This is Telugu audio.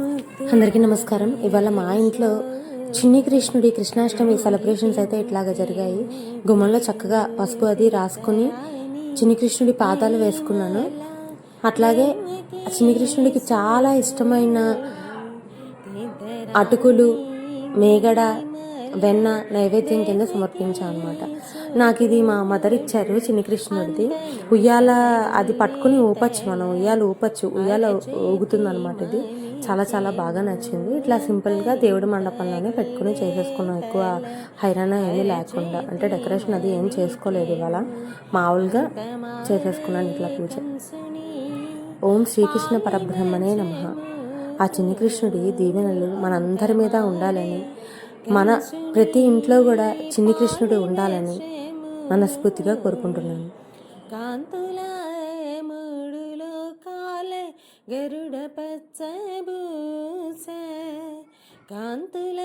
అందరికీ నమస్కారం. ఇవాళ మా ఇంట్లో చిన్ని కృష్ణుడి కృష్ణాష్టమి సెలబ్రేషన్స్ అయితే ఇట్లాగా జరిగాయి. గుమ్మంలో చక్కగా పసుపు అది రాసుకుని చిన్ని కృష్ణుడి పాదాలు వేసుకున్నాను. అట్లాగే చిన్ని కృష్ణుడికి చాలా ఇష్టమైన అటుకులు, మేగడ, వెన్న నైవేద్యం కింద సమర్పించాను అనమాట. నాకు ఇది మా మదర్ ఇచ్చారు, చిన్ని కృష్ణుడిది. ఉయ్యాల అది పట్టుకుని ఊపచ్చు, మనం ఉయ్యాల ఊపచ్చు, ఉయ్యాల ఊగుతుంది అనమాట. ఇది చాలా చాలా బాగా నచ్చింది. ఇట్లా సింపుల్గా దేవుడి మండపంలోనే పెట్టుకుని చేసేసుకున్నాం, ఎక్కువ హైరాణ ఏమీ లేకుండా. అంటే డెకరేషన్ అది ఏం చేసుకోలేదు, ఇవాళ మామూలుగా చేసేసుకున్నాను ఇట్లా పూజ. ఓం శ్రీకృష్ణ పరబ్రహ్మణే నమః. ఆ చిన్ని కృష్ణుడి దీవెనలు మనందరి మీద ఉండాలని, మన ప్రతి ఇంట్లో కూడా చిన్ని కృష్ణుడు ఉండాలని మనస్ఫూర్తిగా కోరుకుంటున్నాను. కాంతుల మూడులో కాలే గరుడ పచ్చబూస, కాంతుల